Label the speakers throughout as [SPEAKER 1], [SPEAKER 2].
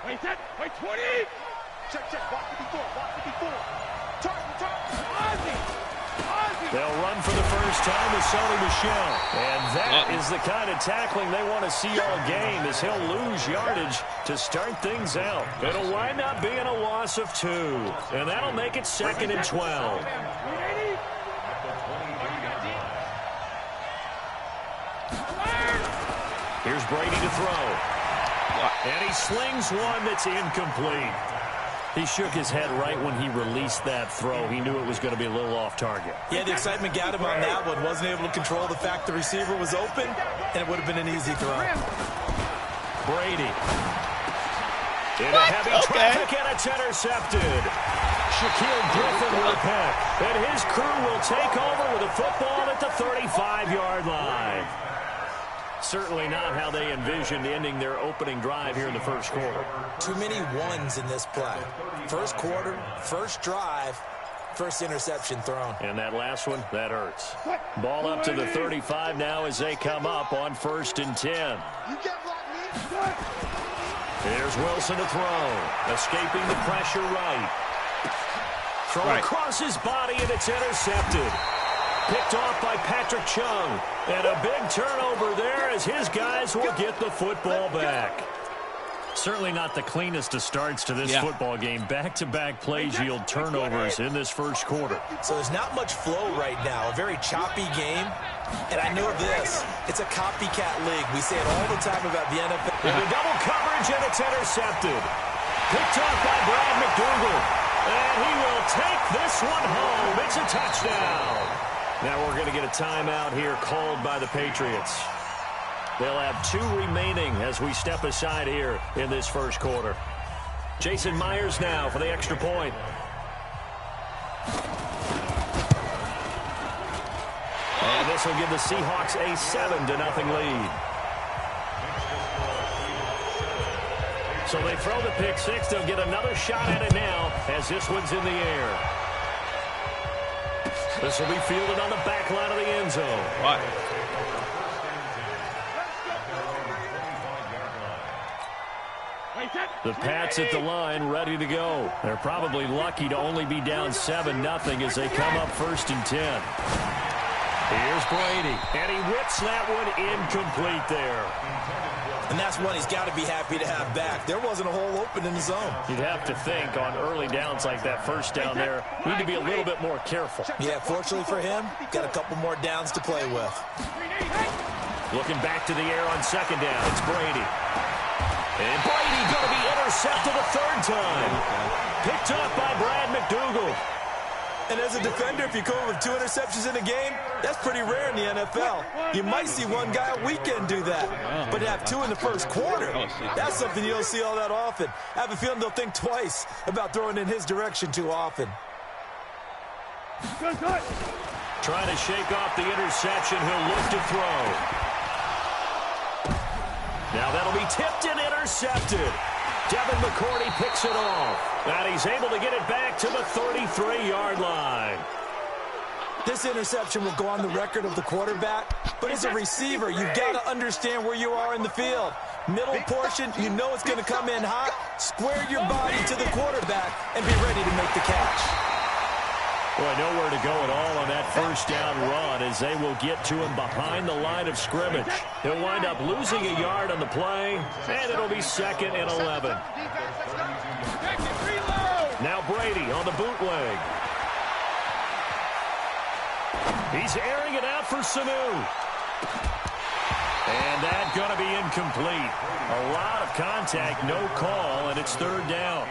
[SPEAKER 1] Wait, set. Wait, 20. Check, check. Walk 54. Walk 54. Turn. Ozzy.
[SPEAKER 2] They'll run for the first time with Sonny Michel. And that is the kind of tackling they want to see all game, as he'll lose yardage to start things out. It'll wind up being a loss of 2. And that'll make it 2nd and 12. Here's Brady to throw. And he slings one that's incomplete. He shook his head right when he released that throw. He knew it was going to be a little off target.
[SPEAKER 3] Yeah, the excitement got him on that one. Wasn't able to control the fact the receiver was open, and it would have been an easy throw.
[SPEAKER 2] Brady. Into heavy traffic, and it's intercepted. Shaquille Griffin will pick. And his crew will take over with a football at the 35-yard line. Certainly not how they envisioned ending their opening drive here in the first quarter.
[SPEAKER 3] Too many ones in this play. First quarter, first drive, first interception thrown.
[SPEAKER 2] And that last one, that hurts. Ball up to the 35 now as they come up on 1st and 10. Here's Wilson to throw. Escaping the pressure right. Throw across his body, and it's intercepted. Picked off by Patrick Chung. And a big turnover there as his guys will get the football back. Certainly not the cleanest of starts to this football game. Back-to-back plays yield turnovers in this first quarter.
[SPEAKER 3] So there's not much flow right now. A very choppy game. And I know this. It's a copycat league. We say it all the time about the NFL.
[SPEAKER 2] Into double coverage, and it's intercepted. Picked off by Brad McDougal. And he will take this one home. It's a touchdown. Now we're going to get a timeout here called by the Patriots. They'll have 2 remaining as we step aside here in this first quarter. Jason Myers now for the extra point. And this will give the Seahawks a 7-0 lead. So they throw the pick six. They'll get another shot at it now as this one's in the air. This will be fielded on the back line of the end zone. The Pats at the line, ready to go. They're probably lucky to only be down 7-0 as they come up 1st and 10. Here's Brady, and he whips that one incomplete there.
[SPEAKER 3] And that's one he's got to be happy to have back. There wasn't a hole open in the zone.
[SPEAKER 2] You'd have to think on early downs like that first down there, need to be a little bit more careful.
[SPEAKER 3] Yeah, fortunately for him, got a couple more downs to play with.
[SPEAKER 2] Looking back to the air on 2nd down, it's Brady. And Brady going to be intercepted a 3rd time. Picked up by Brad McDougal.
[SPEAKER 3] And as a defender, if you go with 2 interceptions in a game, that's pretty rare in the NFL. You might see one guy a weekend do that. But to have 2 in the first quarter, that's something you don't see all that often. I have a feeling they'll think twice about throwing in his direction too often.
[SPEAKER 2] Trying to shake off the interception. He'll look to throw. Now that'll be tipped and intercepted. Devin McCourty picks it off. And he's able to get it back to the 33-yard line.
[SPEAKER 3] This interception will go on the record of the quarterback, but as a receiver, you've got to understand where you are in the field. Middle portion, you know it's going to come in hot. Square your body to the quarterback and be ready to make the catch.
[SPEAKER 2] Boy, nowhere to go at all on that first down run as they will get to him behind the line of scrimmage. He'll wind up losing a yard on the play, and it'll be 2nd and 11. Now Brady on the bootleg. He's airing it out for Sanu. And that's going to be incomplete. A lot of contact, no call, and it's 3rd down.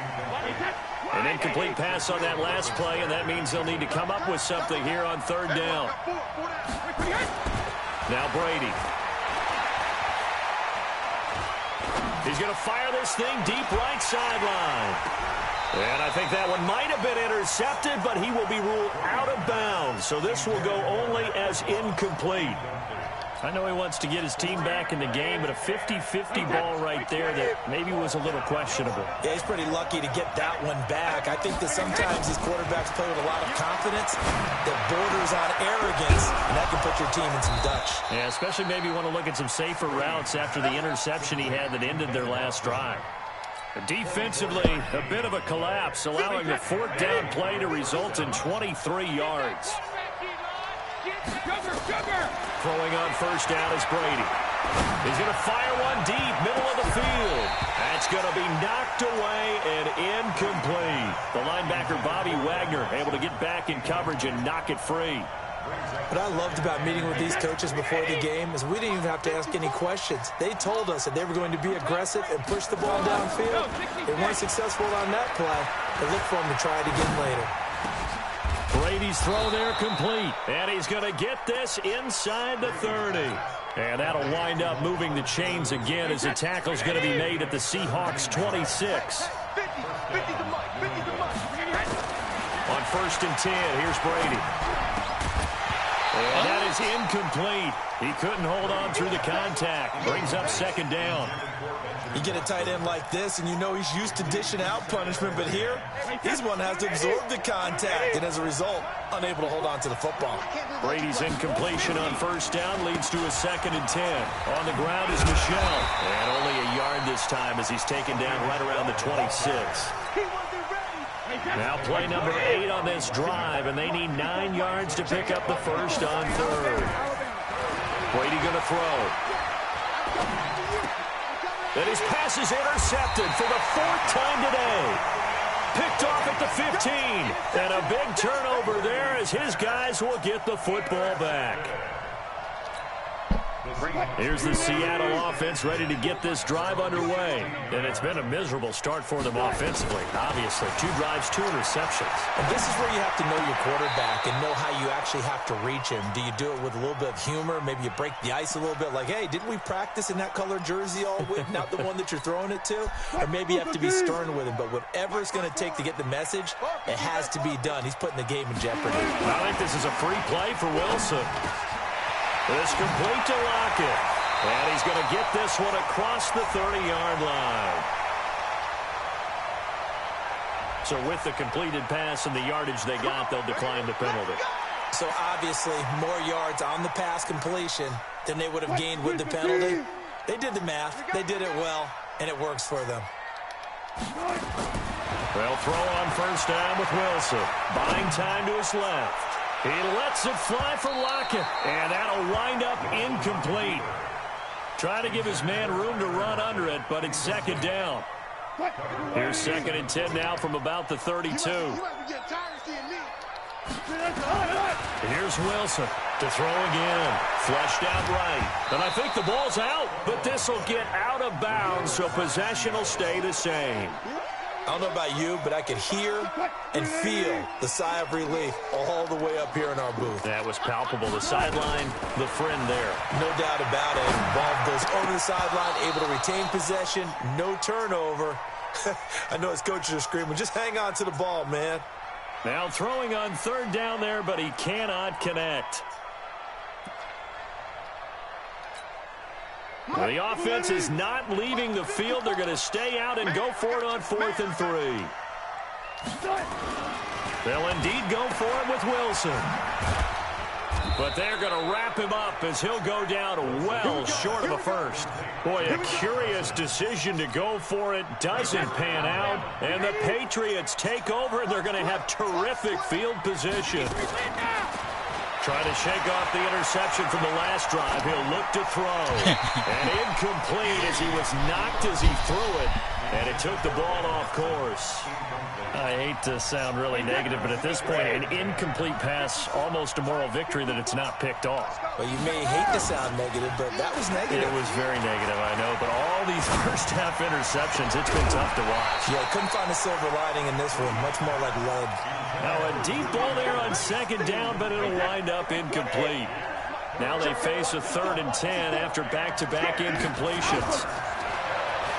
[SPEAKER 2] An incomplete pass on that last play, and that means they'll need to come up with something here on 3rd down. Now Brady. He's going to fire this thing deep right sideline. And I think that one might have been intercepted, but he will be ruled out of bounds. So this will go only as incomplete. I know he wants to get his team back in the game, but a 50-50 ball right there that maybe was a little questionable.
[SPEAKER 3] Yeah, he's pretty lucky to get that one back. I think that sometimes these quarterbacks play with a lot of confidence that borders on arrogance, and that can put your team in some Dutch.
[SPEAKER 2] Yeah, especially maybe you want to look at some safer routes after the interception he had that ended their last drive. Defensively, a bit of a collapse, allowing the fourth down play to result in 23 yards. Throwing on first down is Brady. He's going to fire one deep, middle of the field. That's going to be knocked away and incomplete. The linebacker, Bobby Wagner, able to get back in coverage and knock it free.
[SPEAKER 3] What I loved about meeting with these coaches before the game is we didn't even have to ask any questions. They told us that they were going to be aggressive and push the ball downfield. They weren't successful on that play. They look for them to try it again later.
[SPEAKER 2] Brady's throw there complete. And he's going to get this inside the 30. And that'll wind up moving the chains again as the tackle's going to be made at the Seahawks 26. On 1st and 10, here's Brady. And that is incomplete. He couldn't hold on through the contact. Brings up 2nd down.
[SPEAKER 3] You get a tight end like this, and you know he's used to dishing out punishment, but here, he's one that has to absorb the contact, and as a result, unable to hold on to the football.
[SPEAKER 2] Brady's incompletion on 1st down leads to a 2nd and 10. On the ground is Michel. And only a yard this time as he's taken down right around the 26. Now play number 8 on this drive, and they need 9 yards to pick up the first on 3rd. Brady going to throw. And his pass is intercepted for the 4th time today. Picked off at the 15. And a big turnover there as his guys will get the football back. Here's the Seattle offense ready to get this drive underway. And it's been a miserable start for them offensively. Obviously, 2 drives, 2 interceptions.
[SPEAKER 3] And this is where you have to know your quarterback and know how you actually have to reach him. Do you do it with a little bit of humor? Maybe you break the ice a little bit like, hey, didn't we practice in that color jersey all week? Not the one that you're throwing it to? Or maybe you have to be stern with him. But whatever it's going to take to get the message, it has to be done. He's putting the game in jeopardy.
[SPEAKER 2] I think this is a free play for Wilson. It's complete to Lockett. And he's going to get this one across the 30-yard line. So with the completed pass and the yardage they got, they'll decline the penalty.
[SPEAKER 3] So obviously more yards on the pass completion than they would have gained with the penalty. They did the math. They did it well, and it works for them.
[SPEAKER 2] They'll throw on first down with Wilson. Buying time to his left. He lets it fly for Lockett, and that'll wind up incomplete. Trying to give his man room to run under it, but it's 2nd down. Here's 2nd and 10 now from about the 32. Here's Wilson to throw again. Flushed out right. And I think the ball's out, but this will get out of bounds, so possession will stay the same.
[SPEAKER 3] I don't know about you, but I could hear and feel the sigh of relief all the way up here in our booth.
[SPEAKER 2] That was palpable. The sideline, the friend there.
[SPEAKER 3] No doubt about it. Ball goes over the sideline, able to retain possession, no turnover. I know his coaches are screaming, just hang on to the ball, man.
[SPEAKER 2] Now throwing on 3rd down there, but he cannot connect. Well, the offense is not leaving the field. They're going to stay out and go for it on 4th and 3. They'll indeed go for it with Wilson. But they're going to wrap him up as he'll go down well short of a first. Boy, a curious decision to go for it doesn't pan out. And the Patriots take over, and they're going to have terrific field position. Trying to shake off the interception from the last drive. He'll look to throw. And incomplete as he was knocked as he threw it. And it took the ball off course. I hate to sound really negative, but at this point, an incomplete pass, almost a moral victory that it's not picked off.
[SPEAKER 3] Well, you may hate to sound negative, but that was negative.
[SPEAKER 2] It was very negative, I know. But all these first-half interceptions, it's been tough to watch.
[SPEAKER 3] Yeah, couldn't find a silver lining in this one. Much more like lead.
[SPEAKER 2] Now a deep ball there on 2nd down, but it'll wind up incomplete. Now they face a 3rd and 10 after back-to-back incompletions.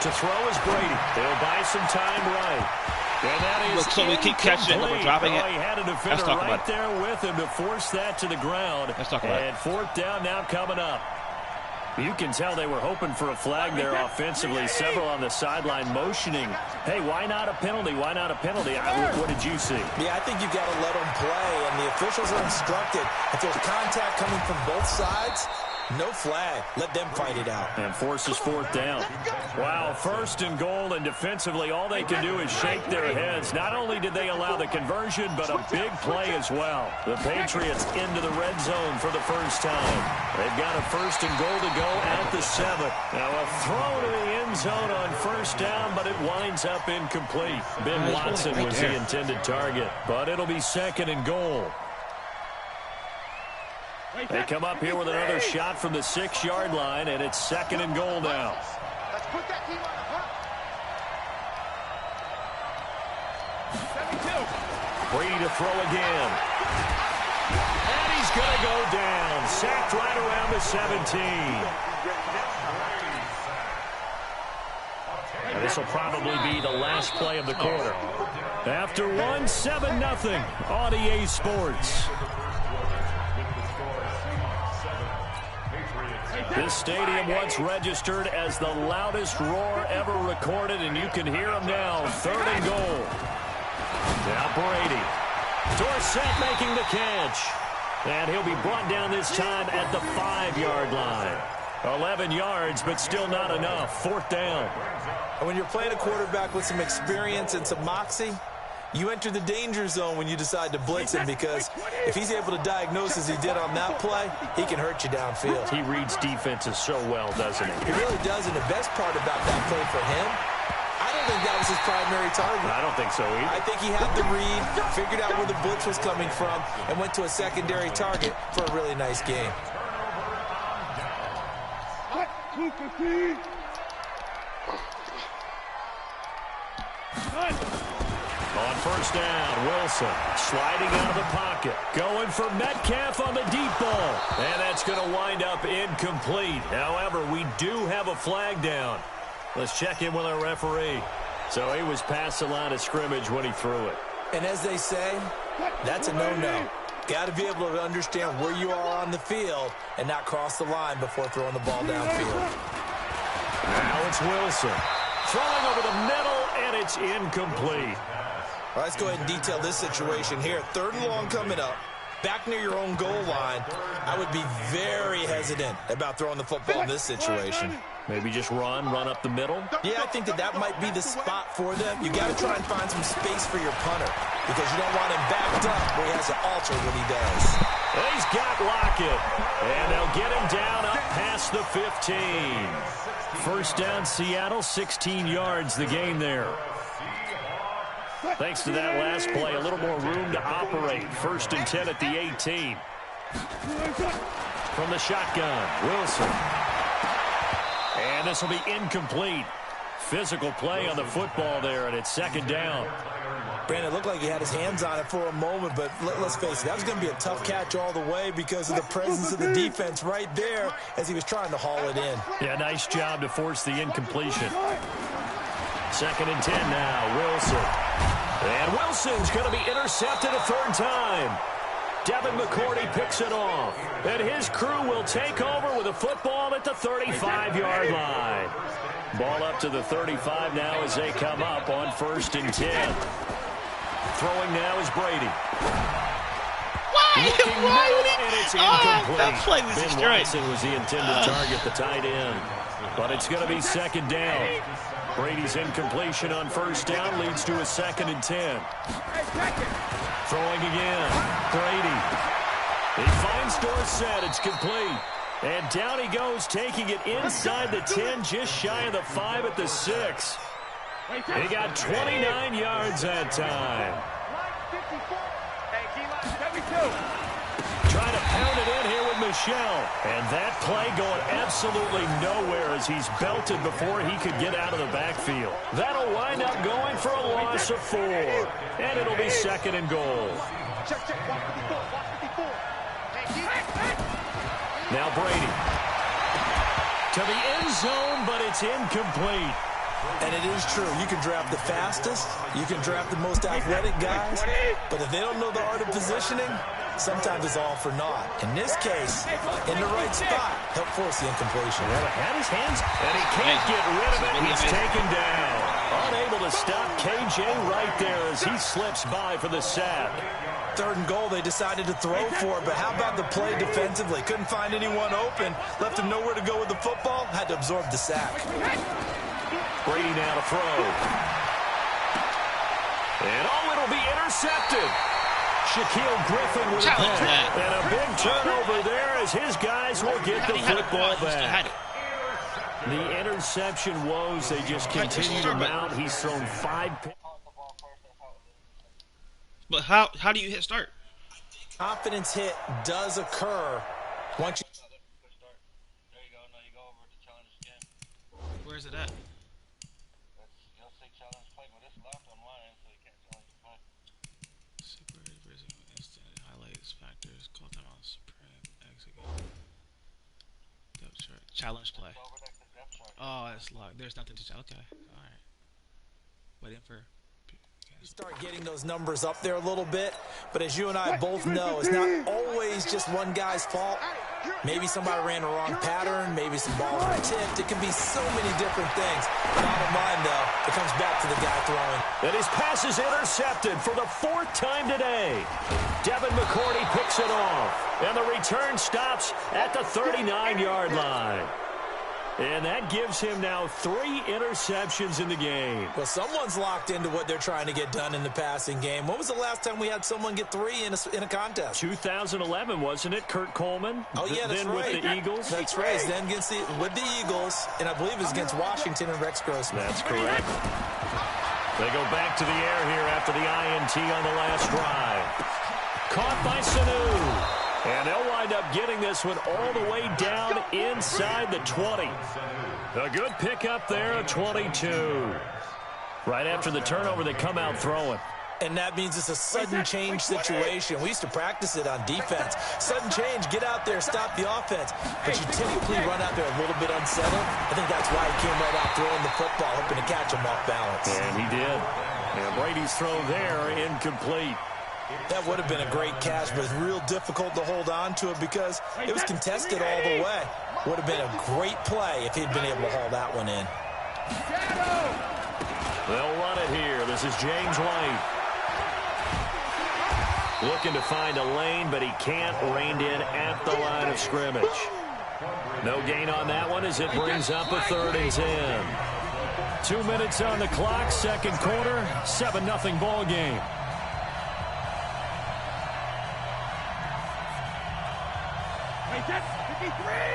[SPEAKER 2] To throw is Brady. They'll buy some time right. And that is
[SPEAKER 4] so we keep catching it, but we're dropping it.
[SPEAKER 2] He had a defender right there with him to force that to the ground.
[SPEAKER 4] Let's talk about it.
[SPEAKER 2] And 4th down now coming up. You can tell they were hoping for a flag there offensively. Several on the sideline motioning. Hey, why not a penalty? Why not a penalty? What did you see?
[SPEAKER 3] Yeah, I think you've got to let them play, and the officials are instructed. If there's contact coming from both sides, No flag. Let them fight it out.
[SPEAKER 2] And forces fourth down. Wow, first and goal, and defensively all they can do is shake their heads. Not only did they allow the conversion, but a big play as well. The Patriots into the red zone for the first time. They've got a first and goal to go at the 7. Now a throw to the end zone on first down, but it winds up incomplete. Ben Watson was the intended target, but it'll be second and goal. They come up here with another shot from the 6-yard line, and it's second and goal now.
[SPEAKER 1] Let's put that team on the hunt. 72.
[SPEAKER 2] Brady to throw again. And he's going to go down. Sacked right around the 17. And this will probably be the last play of the quarter. After one, 7-0 on EA Sports. This stadium once registered as the loudest roar ever recorded, and you can hear them now. Third and goal. Now Brady. Dorsett making the catch. And he'll be brought down this time at the 5-yard line. 11 yards, but still not enough. Fourth down.
[SPEAKER 3] And when you're playing a quarterback with some experience and some moxie, you enter the danger zone when you decide to blitz him, because if he's able to diagnose as he did on that play, he can hurt you downfield.
[SPEAKER 2] He reads defenses so well, doesn't he?
[SPEAKER 3] He really does, and the best part about that play for him, I don't think that was his primary target.
[SPEAKER 2] I don't think so either.
[SPEAKER 3] I think he had the read, figured out where the blitz was coming from, and went to a secondary target for a really nice game.
[SPEAKER 2] On first down, Wilson sliding out of the pocket. Going for Metcalf on the deep ball. And that's going to wind up incomplete. However, we do have a flag down. Let's check in with our referee. So he was past the line of scrimmage when he threw it.
[SPEAKER 3] And as they say, that's a no-no. Got to be able to understand where you are on the field and not cross the line before throwing the ball downfield.
[SPEAKER 2] Now it's Wilson. Throwing over the middle, and it's incomplete.
[SPEAKER 3] All right, let's go ahead and detail this situation here. Third and long coming up. Back near your own goal line. I would be very hesitant about throwing the football in this situation.
[SPEAKER 2] Maybe just run up the middle?
[SPEAKER 3] Yeah, I think that might be the spot for them. You got to try and find some space for your punter, because you don't want him backed up where he has to alter what he does.
[SPEAKER 2] He's got Lockett, and they'll get him down up past the 15. First down, Seattle, 16 yards the gain there. Thanks to that last play, a little more room to operate. First and 10 at the 18. From the shotgun, Wilson. And this will be incomplete. Physical play on the football there, and it's second down.
[SPEAKER 3] Brandon, it looked like he had his hands on it for a moment, but let's face it, that was going to be a tough catch all the way because of the presence of the defense right there as he was trying to haul it in.
[SPEAKER 2] Yeah, nice job to force the incompletion. Second and 10 now, Wilson. And Wilson's going to be intercepted a third time. Devin McCourty picks it off. And his crew will take over with a football at the 35-yard line. Ball up to the 35 now as they come up on first and 10. Throwing now is Brady. Looking middle, and it's incomplete.
[SPEAKER 4] That play was
[SPEAKER 2] Ben Watson was the intended target, the tight end. But it's going to be second down. Brady's incompletion on first down leads to a second and 10. Throwing again. Brady. He finds Dorsett. It's complete. And down he goes, taking it inside the 10, just shy of the 5 at the 6. He got 29 yards that time. Trying to pound it in here with Michel. And that play going absolutely nowhere as he's belted before he could get out of the backfield. That'll wind up going for a loss of 4. And it'll be second and goal. Now Brady. To the end zone, but it's incomplete.
[SPEAKER 3] And it is true. You can draft the fastest. You can draft the most athletic guys. But if they don't know the art of positioning, sometimes it's all for naught. In this case, in the right spot, help force the incompletion.
[SPEAKER 2] Well, it had his hands, and he can't get rid of it. He's taken down. Unable to stop KJ right there as he slips by for the sack.
[SPEAKER 3] 3rd and goal, they decided to throw for it, but how about the play defensively? Couldn't find anyone open, left him nowhere to go with the football, had to absorb the sack.
[SPEAKER 2] Brady now to throw. And it'll be intercepted. Shaquille Griffin with a pick. And a big turnover there as his guys will get the football back. The interception woes, they just continue to mount. He's thrown 5 picks.
[SPEAKER 4] But how do you hit start?
[SPEAKER 3] Confidence hit does occur once you...
[SPEAKER 5] There you go. Now you go over to challenge again.
[SPEAKER 4] Where is it at?
[SPEAKER 5] You'll say challenge play, but it's locked on mine, so you can't challenge play.
[SPEAKER 4] Super instant highlights factors. Call time on supreme exit game. Depth chart. Challenge play. Oh, it's locked. There's nothing to challenge. Okay. All right. Waiting for.
[SPEAKER 3] Start getting those numbers up there a little bit, but as you and I both know, it's not always just one guy's fault. Maybe somebody ran the wrong pattern, maybe some balls were tipped. It can be so many different things. Bottom line, though, it comes back to the guy throwing.
[SPEAKER 2] And his pass is intercepted for the 4th time today. Devin McCourty picks it off, and the return stops at the 39-yard line. And that gives him now 3 interceptions in the game.
[SPEAKER 3] Well, someone's locked into what they're trying to get done in the passing game. When was the last time we had someone get 3 in a contest?
[SPEAKER 2] 2011, wasn't it? Kurt Coleman?
[SPEAKER 3] Oh, yeah, that's
[SPEAKER 2] then
[SPEAKER 3] right.
[SPEAKER 2] With the Eagles?
[SPEAKER 3] That's right. Then with the Eagles, and I believe it was against Washington and Rex Grossman.
[SPEAKER 2] That's correct. They go back to the air here after the INT on the last drive. Caught by Sanu. And they'll wind up getting this one all the way down inside the 20. A good pickup there at 22. Right after the turnover, they come out throwing.
[SPEAKER 3] And that means it's a sudden change situation. We used to practice it on defense. Sudden change, get out there, stop the offense. But you typically run out there a little bit unsettled. I think that's why he came right out throwing the football, hoping to catch him off balance.
[SPEAKER 2] And he did. And Brady's throw there, incomplete.
[SPEAKER 3] That would have been a great catch, but it's real difficult to hold on to it because it was contested all the way. Would have been a great play if he'd been able to haul that one in.
[SPEAKER 2] They'll run it here. This is James White. Looking to find a lane, but he can't. Reined in at the line of scrimmage. No gain on that one as it brings up a 3rd and 10. 2 minutes on the clock, 2nd quarter, 7-0 ball game.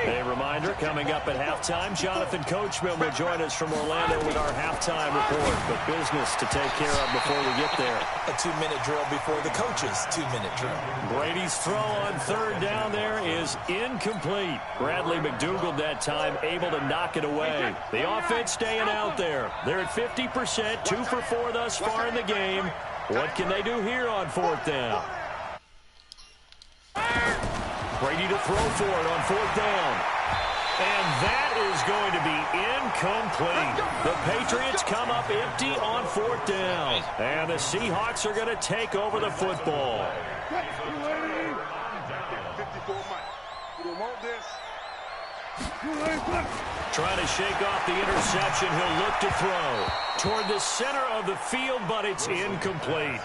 [SPEAKER 2] A reminder, coming up at halftime, Jonathan Coachman will join us from Orlando with our halftime report. But business to take care of before we get there.
[SPEAKER 3] A 2-minute drill before the coach's 2-minute drill.
[SPEAKER 2] Brady's throw on 3rd down there is incomplete. Bradley McDougald that time able to knock it away. The offense staying out there. They're at 50%, 2 for 4 thus far in the game. What can they do here on 4th down? Brady to throw for it on 4th down. And that is going to be incomplete. The Patriots come up empty on 4th down. And the Seahawks are going to take over the football. Trying to shake off the interception. He'll look to throw toward the center of the field, but it's incomplete.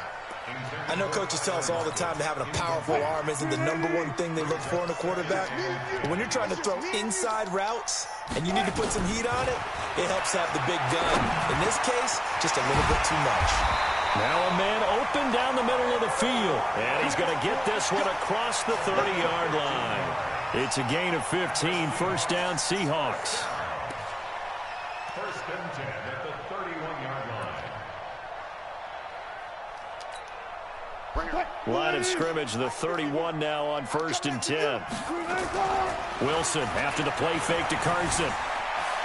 [SPEAKER 3] I know coaches tell us all the time that having a powerful arm isn't the #1 thing they look for in a quarterback. But when you're trying to throw inside routes and you need to put some heat on it, it helps have the big gun. In this case, just a little bit too much.
[SPEAKER 2] Now a man open down the middle of the field. And he's going to get this one across the 30-yard line. It's a gain of 15, 1st down Seahawks.
[SPEAKER 6] 1st and 10 at the 31-yard line.
[SPEAKER 2] Line of scrimmage, the 31 now on 1st and 10. Wilson after the play fake to Carson.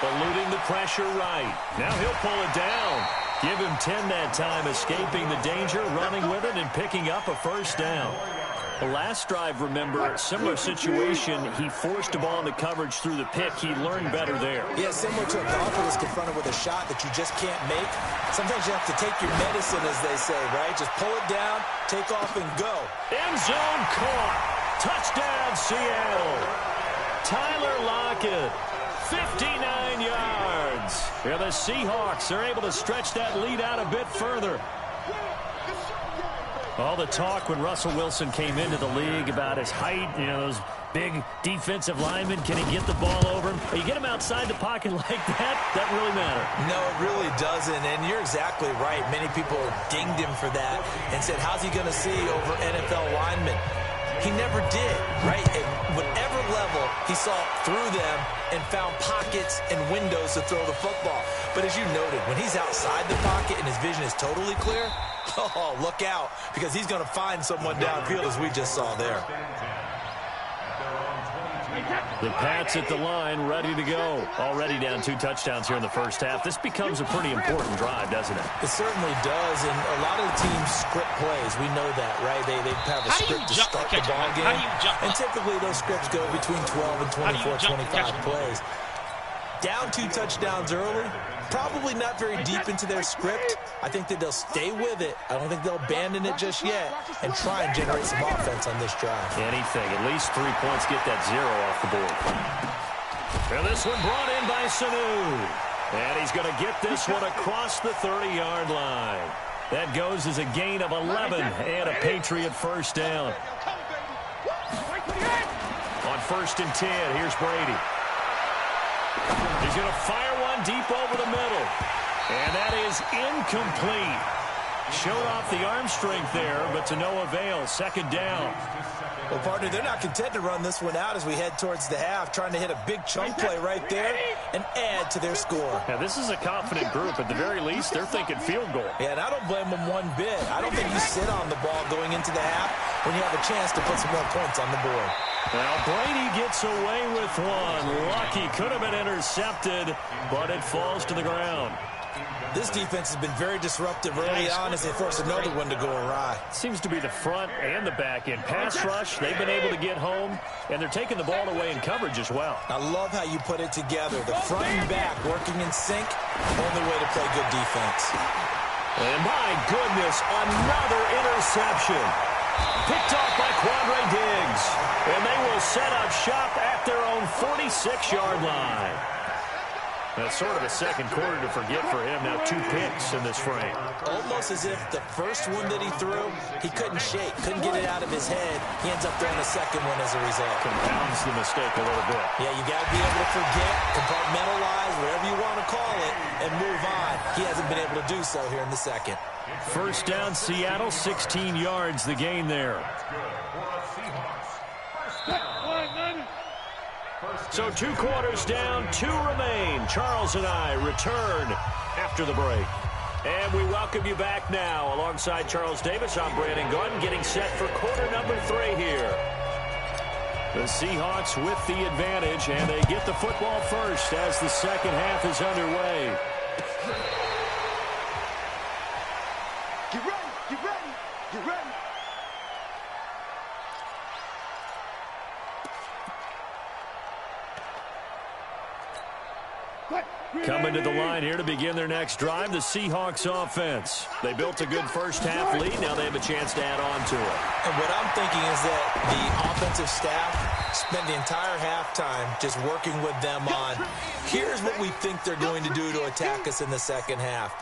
[SPEAKER 2] Eluding the pressure right. Now he'll pull it down. Give him 10 that time, escaping the danger, running with it, and picking up a 1st down. The last drive, remember, similar situation. He forced the ball into coverage through the pick. He learned better there.
[SPEAKER 3] Yeah, similar to a golfer that's confronted with a shot that you just can't make. Sometimes you have to take your medicine, as they say, right? Just pull it down, take off, and go.
[SPEAKER 2] End zone caught. Touchdown, Seattle. Tyler Lockett, 59 yards. Yeah, the Seahawks are able to stretch that lead out a bit further. All the talk when Russell Wilson came into the league about his height, you know, those big defensive linemen, can he get the ball over him? You get him outside the pocket like that, that really matter.
[SPEAKER 3] No, it really doesn't, and you're exactly right. Many people dinged him for that and said, how's he going to see over NFL linemen? He never did, right? At whatever level, he saw through them and found pockets and windows to throw the football. But as you noted, when he's outside the pocket and his vision is totally clear, oh, look out, because he's going to find someone downfield, as we just saw there.
[SPEAKER 2] The Pats at the line, ready to go. Already down 2 touchdowns here in the first half. This becomes a pretty important drive, doesn't it?
[SPEAKER 3] It certainly does, and a lot of the teams script plays. We know that, right? They have a script to start the ball game. And typically those scripts go between 12 and 24, 25 plays. Down 2 touchdowns early, probably not very deep into their script. I think that they'll stay with it. I don't think they'll abandon it just yet and try and generate some offense on this drive.
[SPEAKER 2] Anything. At least 3 points, get that 0 off the board. And this one brought in by Sanu. And he's going to get this one across the 30-yard line. That goes as a gain of 11 and a Patriot first down. On 1st and 10, here's Brady. He's going to fire one deep over the middle. And that is incomplete. Showed off the arm strength there, but to no avail. 2nd down.
[SPEAKER 3] Well, partner, they're not content to run this one out as we head towards the half, trying to hit a big chunk play right there and add to their score.
[SPEAKER 2] Now, this is a confident group. At the very least, they're thinking field goal.
[SPEAKER 3] Yeah, and I don't blame them one bit. I don't think you sit on the ball going into the half when you have a chance to put some more points on the board.
[SPEAKER 2] Now, Brady gets away with one. Lucky, could have been intercepted, but it falls to the ground.
[SPEAKER 3] This defense has been very disruptive early on as they force another one to go awry.
[SPEAKER 2] Seems to be the front and the back end. Pass rush, they've been able to get home, and they're taking the ball away in coverage as well.
[SPEAKER 3] I love how you put it together. The front and back working in sync, only way to play good defense.
[SPEAKER 2] And my goodness, another interception. Picked off by Quandre Diggs. And they will set up shop at their own 46-yard line. That's sort of a second quarter to forget for him. Now 2 picks in this frame.
[SPEAKER 3] Almost as if the first one that he threw, he couldn't shake, couldn't get it out of his head. He ends up throwing a second one as a result.
[SPEAKER 2] Compounds the mistake a little bit.
[SPEAKER 3] Yeah, you got to be able to forget, compartmentalize, whatever you want to call it, and move on. He hasn't been able to do so here in the second.
[SPEAKER 2] First down, Seattle, 16 yards the gain there. So 2 quarters down, 2 remain. Charles and I return after the break. And we welcome you back now. Alongside Charles Davis, I'm Brandon Gunn, getting set for quarter number 3 here. The Seahawks with the advantage, and they get the football first as the second half is underway.
[SPEAKER 1] Get ready, get ready, get ready.
[SPEAKER 2] Coming to the line here to begin their next drive, the Seahawks offense. They built a good first half lead. Now they have a chance to add on to it.
[SPEAKER 3] And what I'm thinking is that the offensive staff spent the entire halftime just working with them on, here's what we think they're going to do to attack us in the second half.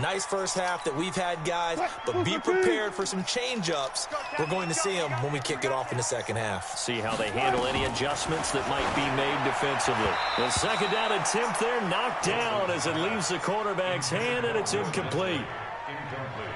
[SPEAKER 3] Nice first half that we've had, guys, but be prepared for some change-ups. We're going to see them when we kick it off in the second half.
[SPEAKER 2] See how they handle any adjustments that might be made defensively. The second down attempt there knocked down as it leaves the quarterback's hand, and it's incomplete.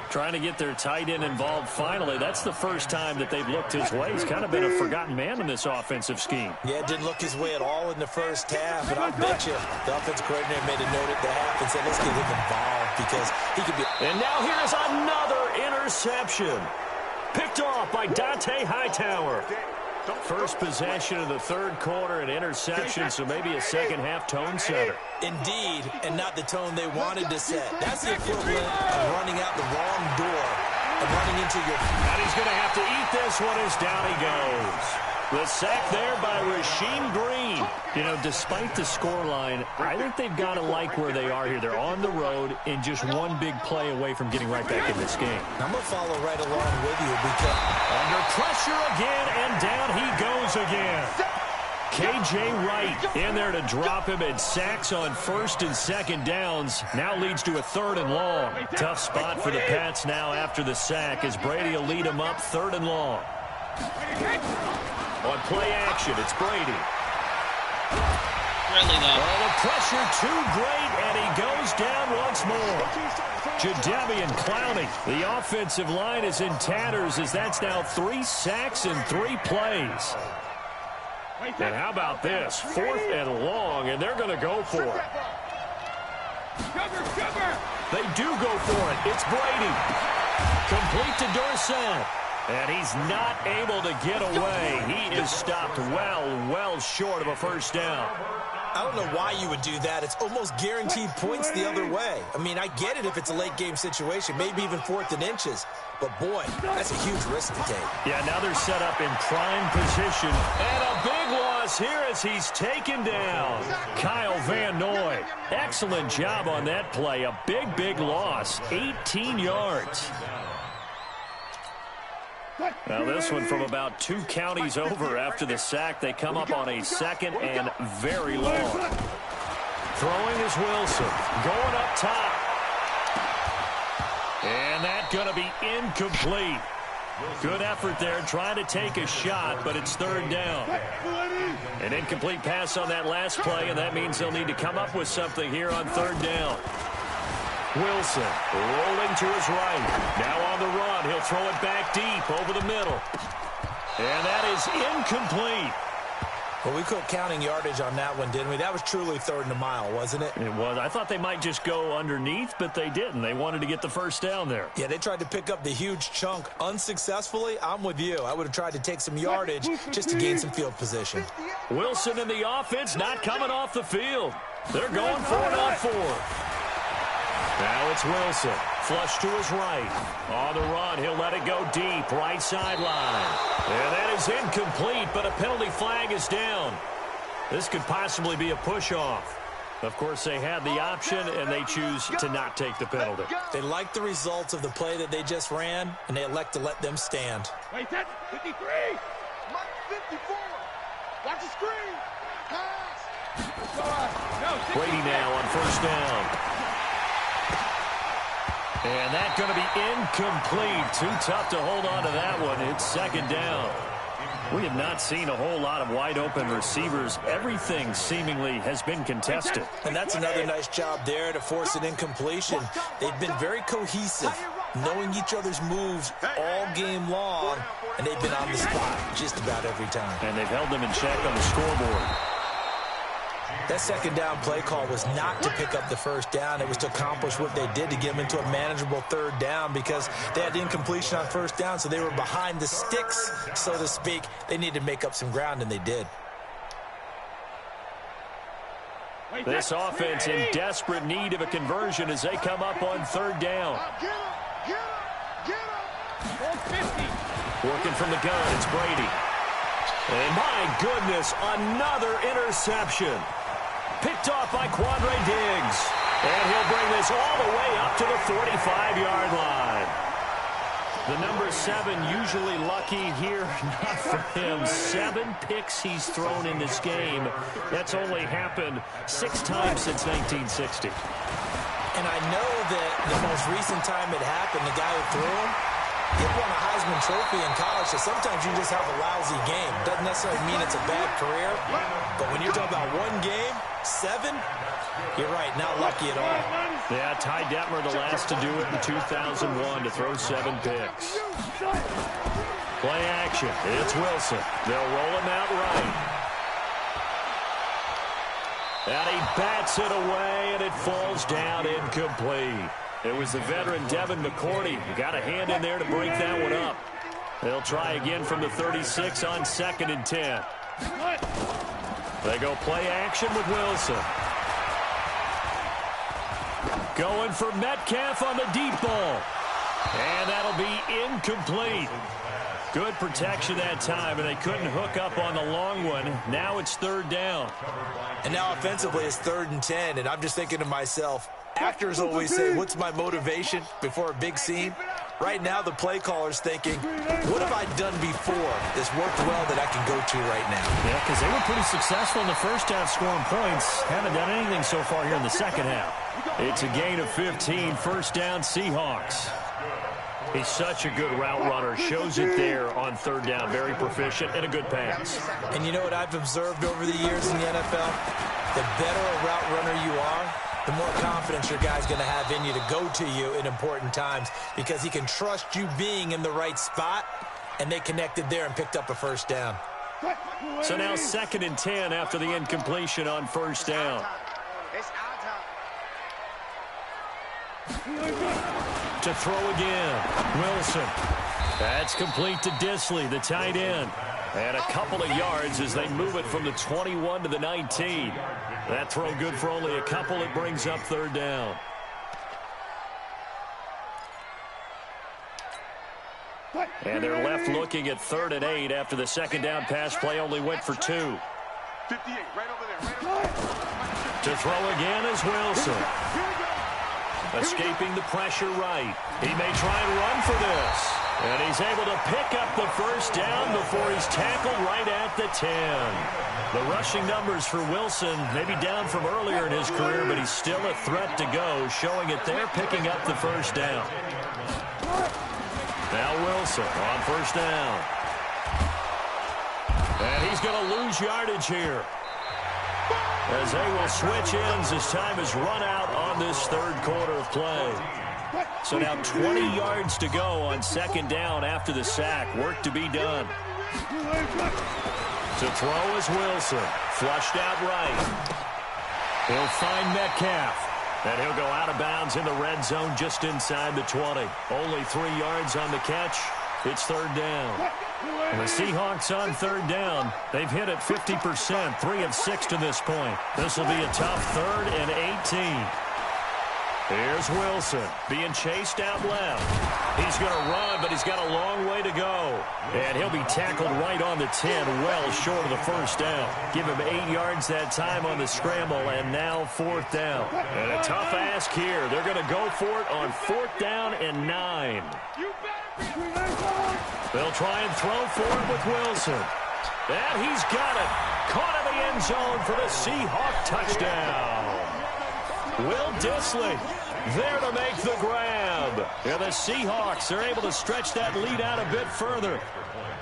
[SPEAKER 2] Trying to get their tight end involved finally. That's the first time that they've looked his way. He's kind of been a forgotten man in this offensive scheme.
[SPEAKER 3] Yeah, didn't look his way at all in the first half, and I'll bet you the offensive coordinator made a note at the half and said, let's get him involved because he could be...
[SPEAKER 2] And now here's another interception. Picked off by Dante Hightower. First possession of the third quarter, an interception, so maybe a second half tone setter.
[SPEAKER 3] Indeed, and not the tone they wanted to set. That's the equivalent of running out the wrong door and running into your...
[SPEAKER 2] And he's going to have to eat this one as down he goes. The sack there by Rasheem Green. You know, despite the scoreline, I think they've got to like where they are here. They're on the road and just one big play away from getting right back in this game.
[SPEAKER 3] I'm going to follow right along with you because...
[SPEAKER 2] Under pressure again, and down he goes again. K.J. Wright in there to drop him, and sacks on first and second downs. Now leads to a 3rd and long. Tough spot for the Pats now after the sack as Brady will lead them up 3rd and long. On play action, it's Brady.
[SPEAKER 4] Really, though.
[SPEAKER 2] Oh, the pressure too great, and he goes down once more. Jadeveon Clowney. The offensive line is in tatters as that's now 3 sacks in 3 plays. And how about this? 4th and long, and they're going to go for it. They do go for it. It's Brady. Complete to Dorsett. And he's not able to get away. He is stopped well short of a first down.
[SPEAKER 3] I don't know why you would do that. It's almost guaranteed points the other way. I mean, I get it if it's a late-game situation, maybe even 4th and inches. But, boy, that's a huge risk to take.
[SPEAKER 2] Yeah, now they're set up in prime position. And a big loss here as he's taken down. Kyle Van Noy. Excellent job on that play. A big loss. 18 yards. Now this one from about 2 counties over after the sack. They come up on a 2nd and very long. Throwing is Wilson. Going up top. And that's going to be incomplete. Good effort there trying to take a shot, but it's 3rd down. An incomplete pass on that last play, and that means they'll need to come up with something here on 3rd down. Wilson rolling to his right. Now on the run. He'll throw it back deep over the middle. And that is incomplete.
[SPEAKER 3] Well, we quit counting yardage on that one, didn't we? That was truly 3rd and a mile, wasn't it?
[SPEAKER 2] It was. I thought they might just go underneath, but they didn't. They wanted to get the first down there.
[SPEAKER 3] Yeah, they tried to pick up the huge chunk unsuccessfully. I'm with you. I would have tried to take some yardage just to gain some field position.
[SPEAKER 2] Wilson and the offense not coming off the field. They're going for it on 4th. Now it's Wilson. Flush to his right. On the run, he'll let it go deep. Right sideline. And that is incomplete, but a penalty flag is down. This could possibly be a push-off. Of course, they had the option, and they choose to not take the penalty.
[SPEAKER 3] They like the results of the play that they just ran, and they elect to let them stand.
[SPEAKER 1] Wait, that's 53. Mark 54. Watch the screen. Pass.
[SPEAKER 2] Brady now on 1st down. And that's going to be incomplete. Too tough to hold on to that one. It's 2nd down. We have not seen a whole lot of wide-open receivers. Everything seemingly has been contested.
[SPEAKER 3] And that's another nice job there to force an incompletion. They've been very cohesive, knowing each other's moves all game long, and they've been on the spot just about every time.
[SPEAKER 2] And they've held them in check on the scoreboard.
[SPEAKER 3] That 2nd down play call was not to pick up the first down. It was to accomplish what they did to get them into a manageable 3rd down because they had incompletion on 1st down, so they were behind the sticks, so to speak. They needed to make up some ground, and they did.
[SPEAKER 2] This offense in desperate need of a conversion as they come up on 3rd down. Working from the gun, it's Brady. And my goodness, another interception. Picked off by Quandre Diggs. And he'll bring this all the way up to the 45-yard line. The number 7 usually lucky here. Not for him. 7 picks he's thrown in this game. That's only happened 6 times since 1960.
[SPEAKER 3] And I know that the most recent time it happened, the guy who threw him, he won a Heisman Trophy in college, so sometimes you just have a lousy game. Doesn't necessarily mean it's a bad career, but when you're talking about 1 game, 7, you're right, not lucky at all.
[SPEAKER 2] Yeah, Ty Detmer the last to do it in 2001 to throw 7 picks. Play action, it's Wilson. They'll roll him out right. And he bats it away, and it falls down incomplete. It was the veteran Devin McCourty who got a hand in there to break that one up. They'll try again from the 36 on 2nd and 10. They go play action with Wilson. Going for Metcalf on the deep ball. And that'll be incomplete. Good protection that time, and they couldn't hook up on the long one. Now it's 3rd down.
[SPEAKER 3] And now offensively it's 3rd and 10, and I'm just thinking to myself, actors always say, what's my motivation before a big scene? Right now, the play caller's thinking, what have I done before that's worked well that I can go to right now?
[SPEAKER 2] Yeah, because they were pretty successful in the first half scoring points. Haven't done anything so far here in the second half. It's a gain of 15, first down Seahawks. He's such a good route runner. Shows it there on third down. Very proficient and a good pass.
[SPEAKER 3] And you know what I've observed over the years in the NFL? The better a route runner you are, the more confidence your guy's going to have in you to go to you in important times because he can trust you being in the right spot, and they connected there and picked up a first down.
[SPEAKER 2] So now 2nd and 10 after the incompletion on first down. To throw again, Wilson. That's complete to Disley, the tight end. And a couple of yards as they move it from the 21 to the 19. That throw good for only a couple. It brings up third down. And they're left looking at 3rd and 8 after the second down pass play only went for 2.
[SPEAKER 1] 58, right over there, right over there.
[SPEAKER 2] To throw again is Wilson. Escaping the pressure right. He may try and run for this. And he's able to pick up the first down before he's tackled right at the 10. The rushing numbers for Wilson may be down from earlier in his career, but he's still a threat to go, showing it there, picking up the first down. Now Wilson on first down. And he's going to lose yardage here, as they will switch ends as time is run out on this third quarter of play. So now 20 yards to go on second down after the sack. Work to be done. To throw is Wilson. Flushed out right. He'll find Metcalf. And he'll go out of bounds in the red zone just inside the 20. Only 3 yards on the catch. It's third down. And the Seahawks on third down. They've hit it 50%, 3 of 6 to this point. This will be a tough 3rd and 18. Here's Wilson being chased out left. He's going to run, but he's got a long way to go. And he'll be tackled right on the 10, well short of the first down. Give him 8 yards that time on the scramble, and now 4th down. And a tough ask here. They're going to go for it on 4th down and 9. They'll try and throw for it with Wilson. And he's got it. Caught in the end zone for the Seahawk touchdown. Will Disley there to make the grab. And the Seahawks are able to stretch that lead out a bit further.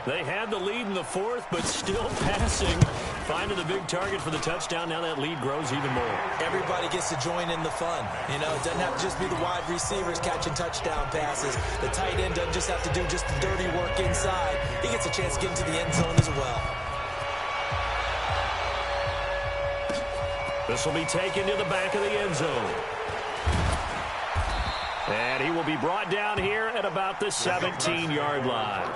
[SPEAKER 2] They had the lead in the 4th, but still passing. Finding the big target for the touchdown. Now that lead grows even more.
[SPEAKER 3] Everybody gets to join in the fun. You know, it doesn't have to just be the wide receivers catching touchdown passes. The tight end doesn't just have to do just the dirty work inside. He gets a chance to get into the end zone as well.
[SPEAKER 2] This will be taken to the back of the end zone. And he will be brought down here at about the 17-yard line.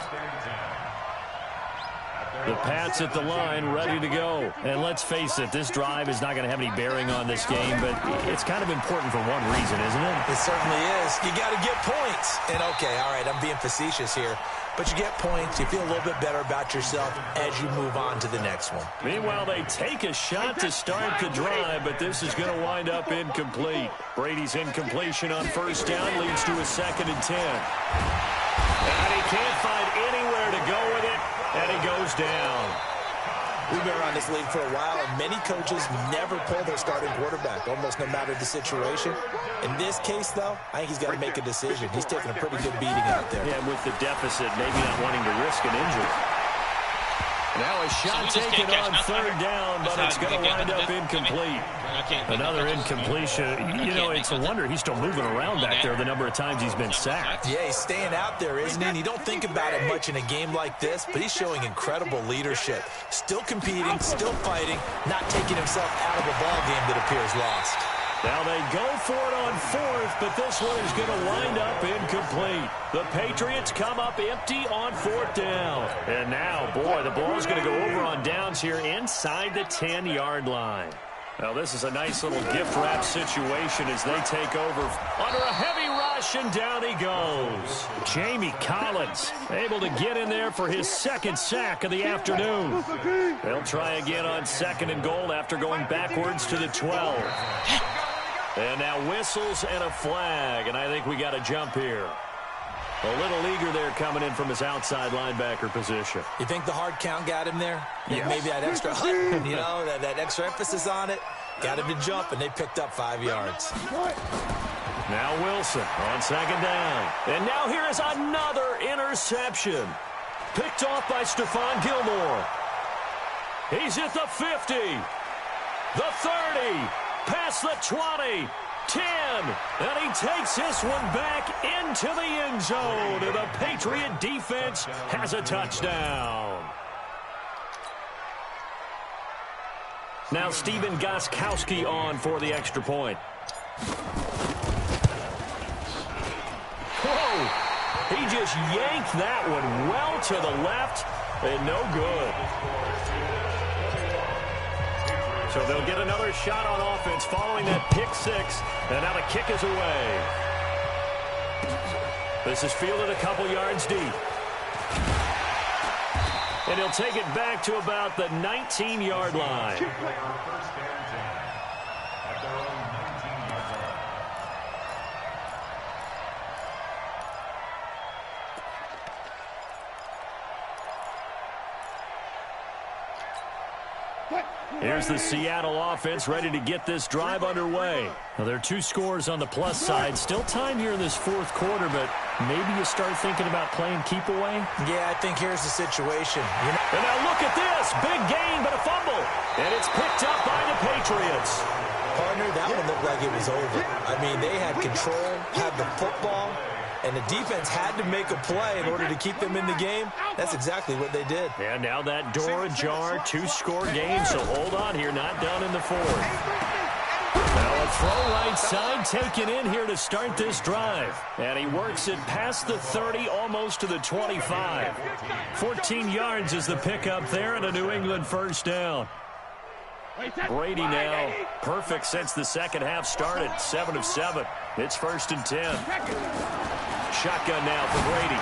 [SPEAKER 2] The Pats at the line, ready to go. And let's face it, this drive is not going to have any bearing on this game, but it's kind of important for one reason, isn't it?
[SPEAKER 3] It certainly is. You got to get points. And, okay, all right, I'm being facetious here. But you get points, you feel a little bit better about yourself as you move on to the next one.
[SPEAKER 2] Meanwhile, they take a shot to start the drive, but this is going to wind up incomplete. Brady's incompletion on first down leads to a 2nd and 10. And he can't find anywhere to go with it, and he goes down.
[SPEAKER 3] We've been around this league for a while, and many coaches never pull their starting quarterback, almost no matter the situation. In this case, though, I think he's got to make a decision. He's taking a pretty good beating out there.
[SPEAKER 2] Yeah, with the deficit, maybe not wanting to risk an injury. Now a shot taken on third down, but it's going to wind up incomplete. Another incompletion. You know, it's a wonder he's still moving around back there the number of times he's been sacked.
[SPEAKER 3] Yeah, he's staying out there, isn't he? And you don't think about it much in a game like this, but he's showing incredible leadership. Still competing, still fighting, not taking himself out of a ball game that appears lost.
[SPEAKER 2] Now they go for it on 4th, but this one is going to wind up incomplete. The Patriots come up empty on 4th down. And now, boy, the ball's going to go over on downs here inside the 10-yard line. Now this is a nice little gift wrap situation as they take over under a heavy rush, and down he goes. Jamie Collins able to get in there for his 2nd sack of the afternoon. They'll try again on 2nd and goal after going backwards to the 12. And now whistles and a flag, and I think we got a jump here. A little eager there coming in from his outside linebacker position.
[SPEAKER 3] You think the hard count got him there?
[SPEAKER 2] Yes.
[SPEAKER 3] Maybe that extra that extra emphasis on it. Got him to jump, and they picked up 5 yards.
[SPEAKER 2] Now Wilson on second down. And now here is another interception. Picked off by Stephon Gilmore. He's at the 50, the 30, past the 20, 10, and he takes this one back into the end zone, and the Patriot defense has a touchdown. Now Steven Gostkowski on for the extra point. Whoa! He just yanked that one well to the left, and no good. So they'll get another shot on offense following that pick six, and now the kick is away. This is fielded a couple yards deep. And he'll take it back to about the 19-yard line.
[SPEAKER 6] First and 10 at their own 19-yard line.
[SPEAKER 2] Here's the Seattle offense ready to get this drive underway. Now, there are 2 scores on the plus side. Still time here in this fourth quarter, but maybe you start thinking about playing keep away?
[SPEAKER 3] Yeah, I think here's the situation.
[SPEAKER 2] And now look at this. Big gain, but a fumble. And it's picked up by the Patriots.
[SPEAKER 3] Partner, that one looked like it was over. I mean, they had control, had the football, and the defense had to make a play in order to keep them in the game. That's exactly what they did.
[SPEAKER 2] And now that door ajar, 2-score game, so hold on here, not done in the fourth. Now a throw right side taken in here to start this drive. And he works it past the 30, almost to the 25. 14 yards is the pickup there, and a New England first down. Brady now perfect since the second half started. 7 of 7. It's 1st and 10. Shotgun now for Brady.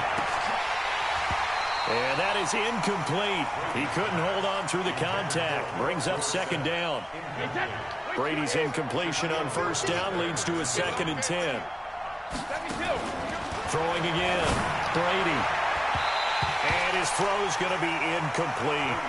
[SPEAKER 2] And that is incomplete. He couldn't hold on through the contact. Brings up 2nd down. Brady's incompletion on 1st down leads to a 2nd and 10. Throwing again. Brady. And his throw's going to be incomplete.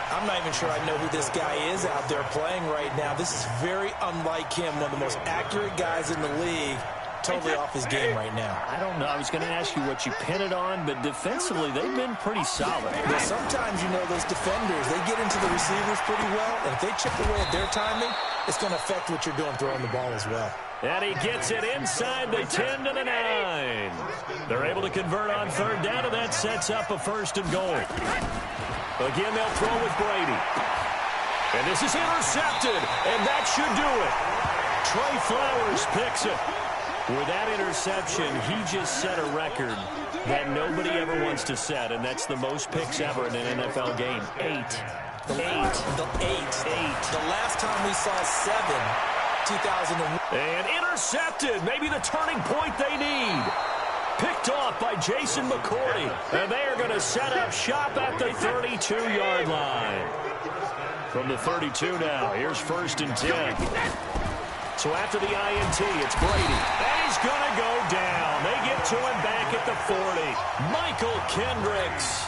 [SPEAKER 3] I'm not even sure I know who this guy is out there playing right now. This is very unlike him, one of the most accurate guys in the league. Totally off his game right now.
[SPEAKER 2] I don't know. I was going to ask you what you pin it on, but defensively, they've been pretty solid.
[SPEAKER 3] Well, sometimes, those defenders, they get into the receivers pretty well, and if they chip away at their timing, it's going to affect what you're doing throwing the ball as well.
[SPEAKER 2] And he gets it inside the 10 to the 9. They're able to convert on 3rd down, and that sets up a 1st and goal. Again, they'll throw with Brady. And this is intercepted, and that should do it. Trey Flowers picks it. With that interception, he just set a record that nobody ever wants to set, and that's the most picks ever in an NFL game. 8.
[SPEAKER 3] The last time we saw 7, 2001.
[SPEAKER 2] And intercepted, maybe the turning point they need. Picked off by Jason McCourty, and they are going to set up shop at the 32-yard line. From the 32 now, here's 1st and 10. So after the INT, it's Brady. And he's going to go down. They get to him back at the 40. Michael Kendricks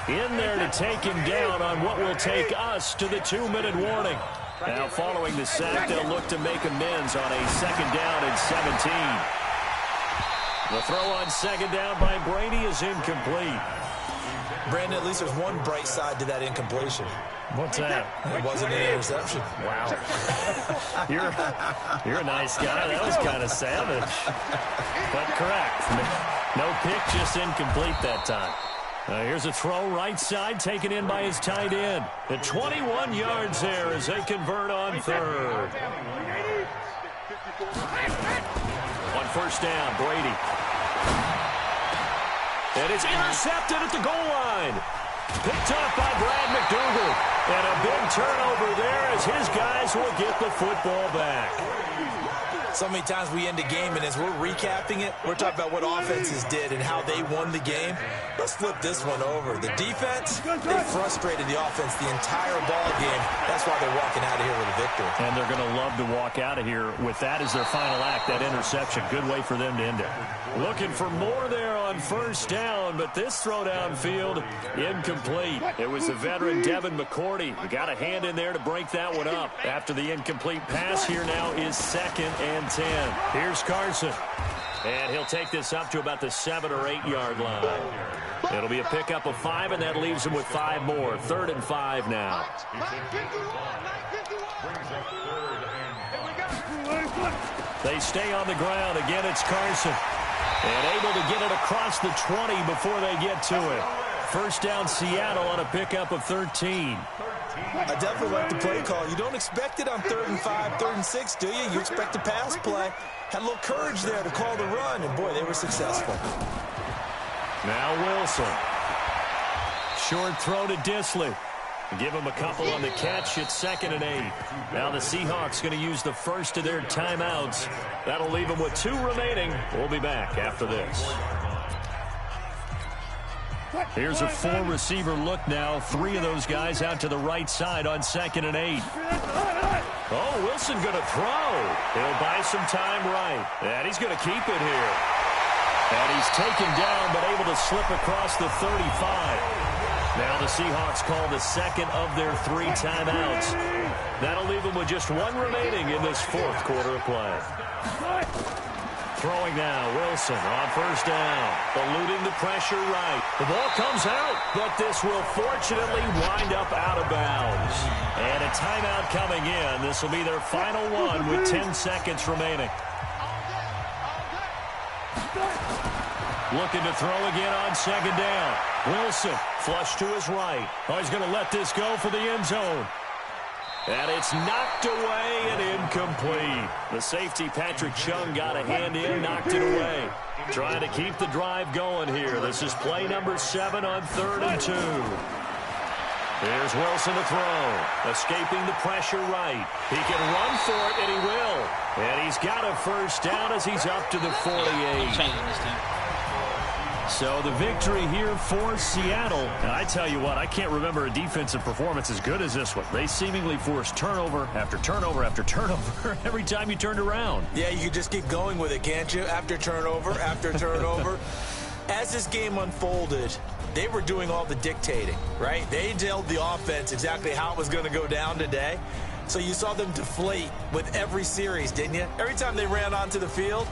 [SPEAKER 2] in there to take him down on what will take us to the 2-minute warning. Now following the sack, they'll look to make amends on a 2nd down and 17. The throw on 2nd down by Brady is incomplete.
[SPEAKER 3] Brandon, at least there's one bright side to that incompletion.
[SPEAKER 2] What's that?
[SPEAKER 3] It wasn't an interception.
[SPEAKER 2] Wow. You're a nice guy. That was kind of savage. But correct. No pick, just incomplete that time. Here's a throw right side taken in by his tight end. The 21 yards there as they convert on 3rd. On 1st down, Brady. And it's intercepted at the goal line. Picked up by Brad McDougal. And a big turnover there as his guys will get the football back.
[SPEAKER 3] So many times we end a game, and as we're recapping it, we're talking about what offenses did and how they won the game. Let's flip this one over. The defense, they frustrated the offense the entire ball game. That's why they're walking out of here with a victory.
[SPEAKER 2] And they're going to love to walk out of here with that as their final act, that interception. Good way for them to end it. Looking for more there on first down, but this throw downfield, incomplete. It was the veteran Devin McCourty. You got a hand in there to break that one up. After the incomplete pass, here now is 2nd and 10. Here's Carson. And he'll take this up to about the 7 or 8 yard line. It'll be a pickup of 5, and that leaves him with 5 more. 3rd and 5 now. They stay on the ground. Again, it's Carson. And able to get it across the 20 before they get to it. First down, Seattle on a pickup of 13.
[SPEAKER 3] I definitely like the play call. You don't expect it on 3rd and 5, 3rd and 6, do you? You expect a pass play. Had a little courage there to call the run, and boy, they were successful.
[SPEAKER 2] Now Wilson. Short throw to Disley. Give him a couple on the catch. It's 2nd and 8. Now the Seahawks going to use the first of their timeouts. That'll leave them with 2 remaining. We'll be back after this. Here's a 4-receiver look now. 3 of those guys out to the right side on 2nd and 8. Oh, Wilson going to throw. He'll buy some time right. And he's going to keep it here. And he's taken down but able to slip across the 35. Now the Seahawks call the 2nd of their 3 timeouts. That'll leave them with just 1 remaining in this 4th quarter of play. Throwing now, Wilson on first down. Eluding the pressure right. The ball comes out, but this will fortunately wind up out of bounds. And a timeout coming in. This will be their final one with 10 seconds remaining. Looking to throw again on 2nd down. Wilson, flush to his right. Oh, he's going to let this go for the end zone. And it's knocked away and incomplete. The safety, Patrick Chung, got a hand in, knocked it away. Trying to keep the drive going here. This is play number 7 on 3rd and 2. Here's Wilson to throw. Escaping the pressure right. He can run for it, and he will. And he's got a first down as he's up to the 48. So the victory here for Seattle. And I tell you what, I can't remember a defensive performance as good as this one. They seemingly forced turnover after turnover after turnover every time you turned around.
[SPEAKER 3] Yeah, you just keep going with it, can't you? After turnover, after turnover. As this game unfolded, they were doing all the dictating, right? They told the offense exactly how it was going to go down today. So you saw them deflate with every series, didn't you? Every time they ran onto the field,